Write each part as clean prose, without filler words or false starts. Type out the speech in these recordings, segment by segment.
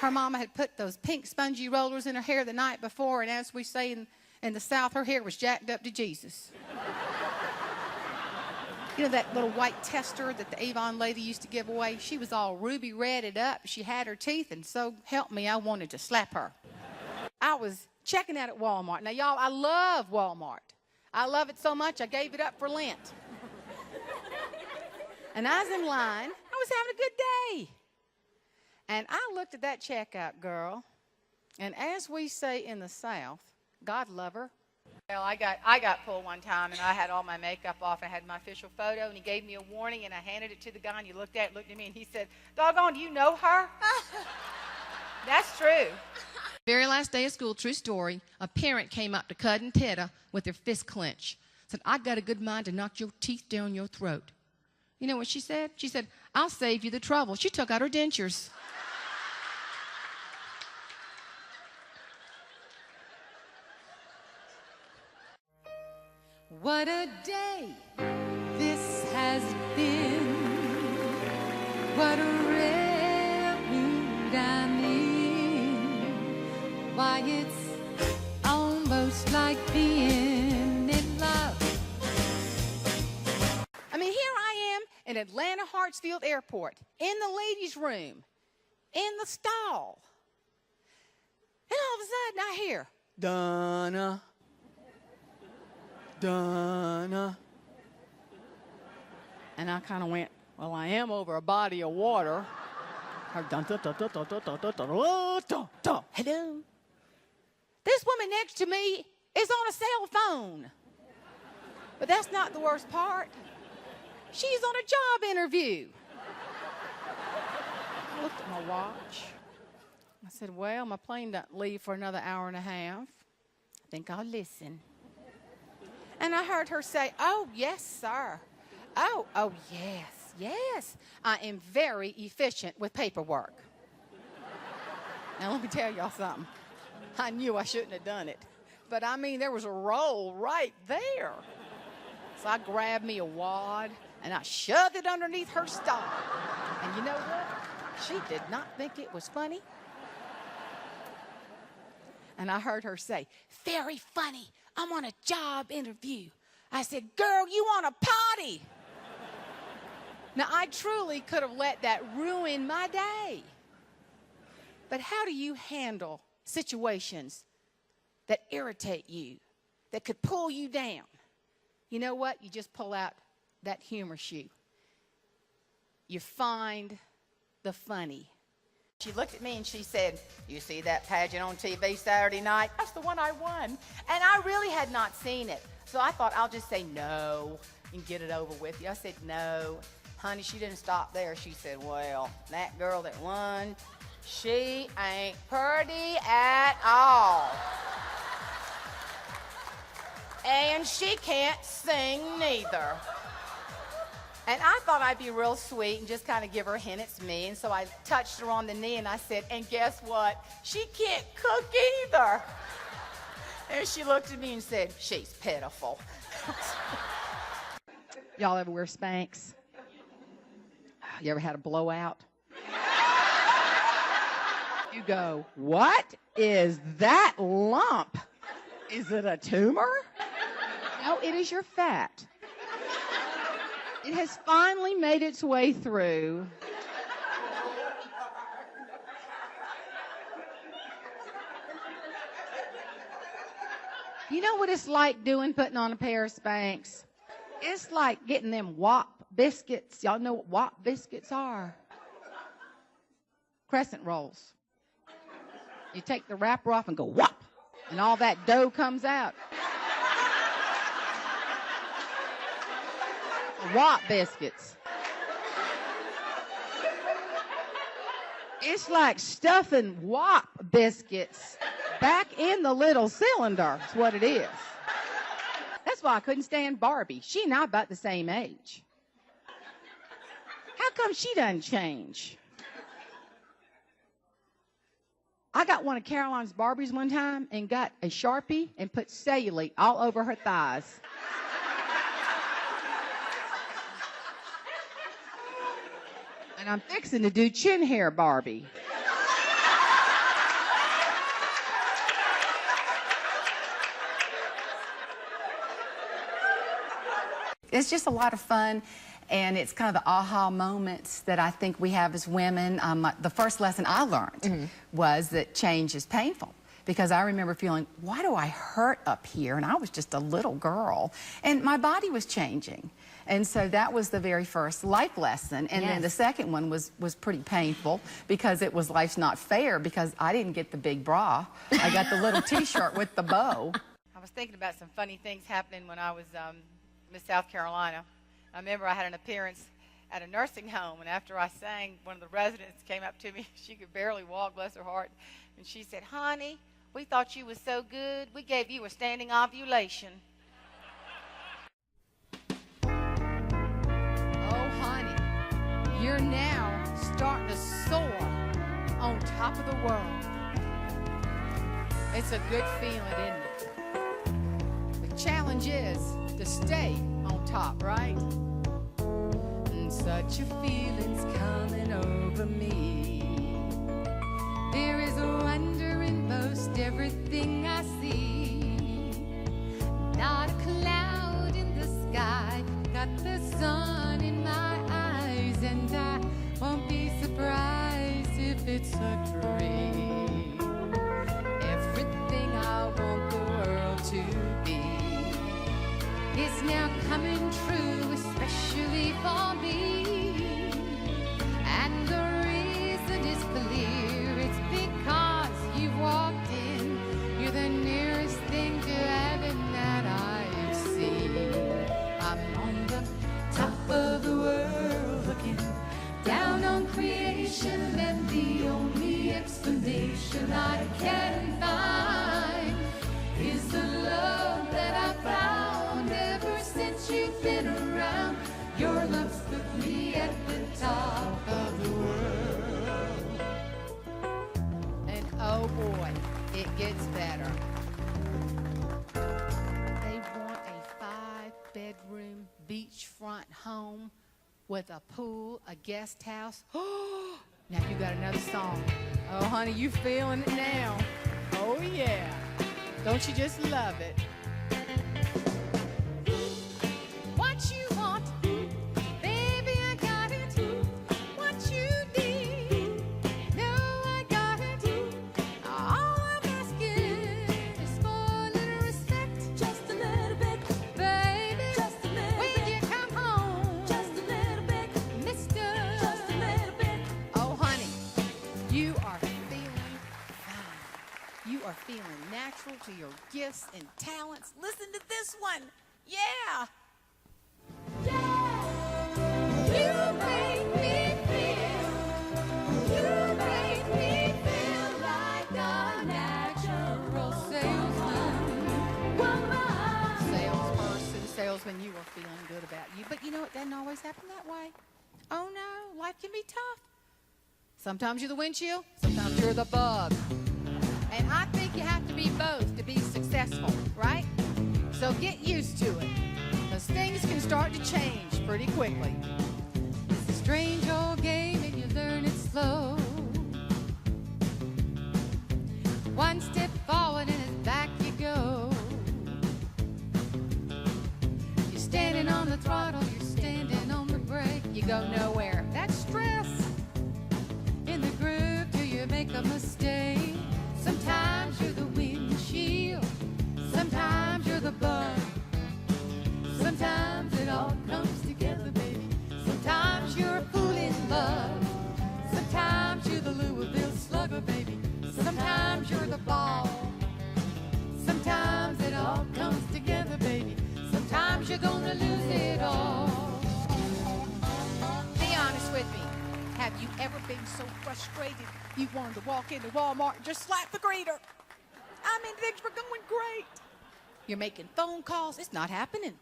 her mama had put those pink spongy rollers in her hair the night before, and as we say in the South, her hair was jacked up to Jesus. You know that little white tester that the Avon lady used to give away? She was all ruby redded up. She had her teeth, and so help me, I wanted to slap her. I was checking out at Walmart. Now, y'all, I love Walmart. I love it so much, I gave it up for Lent. And I was in line. I was having a good day. And I looked at that checkout girl, and as we say in the South, God love her. Well, I got pulled one time, and I had all my makeup off. I had my official photo, and he gave me a warning, and I handed it to the guy, and he looked at me, and he said, "Doggone, do you know her?" That's true. Very last day of school, true story, a parent came up to Cousin Tetta with their fist clenched. Said, "I got a good mind to knock your teeth down your throat." You know what she said? She said, "I'll save you the trouble." She took out her dentures. What a day this has been. What a rare mood I'm in. Why, it's almost like being in love. I mean, here I am in Atlanta Hartsfield Airport, in the ladies' room, in the stall. And all of a sudden I hear, "Donna. Donna." And I kind of went, well, I am over a body of water. Hello? This woman next to me is on a cell phone. But that's not the worst part. She's on a job interview. I looked at my watch. I said, well, my plane doesn't leave for another hour and a half. I think I'll listen. And I heard her say, "Oh, yes, sir. Oh, yes. I am very efficient with paperwork." Now, let me tell y'all something. I knew I shouldn't have done it. But, I mean, there was a roll right there. So I grabbed me a wad, and I shoved it underneath her stall. And you know what? She did not think it was funny. And I heard her say, "Very funny. I'm on a job interview." I said, "Girl, you on a potty." Now, I truly could have let that ruin my day. But how do you handle situations that irritate you, that could pull you down? You know what? You just pull out that humor shoe. You find the funny. She looked at me and she said, "You see that pageant on TV Saturday night? That's the one I won." And I really had not seen it. So I thought, I'll just say no and get it over with. I said, "No." Honey, she didn't stop there. She said, "Well, that girl that won, she ain't pretty at all. And she can't sing neither." And I thought I'd be real sweet and just kind of give her a hint it's me. And so I touched her on the knee and I said, "And guess what? She can't cook either." And she looked at me and said, "She's pitiful." Y'all ever wear Spanx? You ever had a blowout? You go, "What is that lump? Is it a tumor?" No, it is your fat. It has finally made its way through. You know what it's like putting on a pair of Spanx? It's like getting them Whop biscuits. Y'all know what Whop biscuits are? Crescent rolls. You take the wrapper off and go whop, and all that dough comes out. Whop biscuits. It's like stuffing Whop biscuits back in the little cylinder. That's what it is. That's why I couldn't stand Barbie. She and I about the same age. How come she doesn't change? I got one of Caroline's Barbies one time and got a Sharpie and put cellulite all over her thighs. And I'm fixing to do chin hair Barbie. it's just a lot of fun. And it's kind of the aha moments that I think we have as women. The first lesson I learned was that change is painful. Because I remember feeling, why do I hurt up here? And I was just a little girl. And my body was changing. And so that was the very first life lesson. And then the second one was pretty painful because it was life's not fair because I didn't get the big bra. I got the little T-shirt with the bow. I was thinking about some funny things happening when I was Miss South Carolina. I remember I had an appearance at a nursing home, and after I sang, one of the residents came up to me. She could barely walk, bless her heart. And she said, "Honey, we thought you was so good, we gave you a standing ovulation." Oh, honey, you're now starting to soar on top of the world. It's a good feeling, isn't it? The challenge is to stay on top, right? And such a feeling's coming over me. There is a wonder in most everything I see. Not a cloud in the sky, got the sun in my eyes, and I won't be surprised if it's a dream. Everything I want the world to be is now coming true, especially for me. And the reason is clear, it's because you walked in. You're the nearest thing to heaven that I've seen. I'm on the top of the world looking down on creation, and the only explanation I can find is the love that I found ever since you've been around. Your love's put me at the top of the world. And oh boy, it gets better. They want a 5-bedroom beachfront home with a pool, a guest house. Now you got another song. Oh honey, you feeling it now. Oh yeah. Don't you just love it? What you want, baby, I got it. What you need, no, I got it. All I'm asking is for a little respect, just a little bit, baby. Just a little bit. When you come home, just a little bit, mister. Just a little bit. Oh, honey, you are feeling fine. You are feeling natural to your gifts and talents. Listen to this one. Yeah. You make me feel like a natural salesman. Salesman, you are feeling good about you. But you know, it doesn't always happen that way. Oh no, life can be tough. Sometimes you're the windshield, sometimes you're the bug. And I think you have to be both to be successful, right? So get used to it, because things can start to change pretty quickly. It's a strange old game and you learn it slow. One step forward and it's back you go. You're standing on the throttle, you're standing on the brake, you go nowhere. That's stress. In the groove till you make a mistake. Sometimes you're the windshield, sometimes you're the bug. Sometimes it all comes together, baby. Sometimes you're a fool in love. Sometimes you're the Louisville Slugger, baby. Sometimes you're the ball. Sometimes it all comes together, baby. Sometimes you're gonna lose it all. Be honest with me. Have you ever been so frustrated you wanted to walk into Walmart and just slap the greeter? I mean, things were going great. You're making phone calls. It's not happening.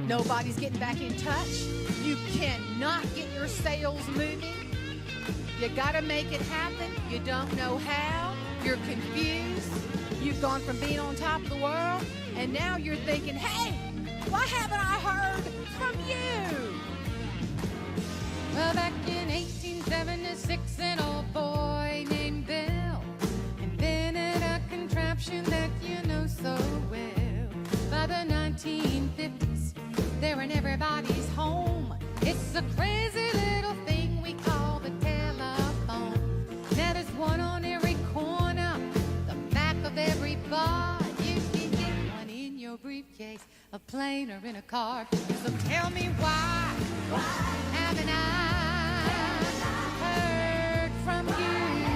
Nobody's getting back in touch. You cannot get your sales moving. You got to make it happen. You don't know how. You're confused. You've gone from being on top of the world, and now you're thinking, hey, why haven't I heard from you? Well, back in 1876, an old boy named Bill invented a contraption that you know so well. By the 1950s, there were but you can get one in your briefcase, a plane or in a car. So tell me why haven't I heard from you?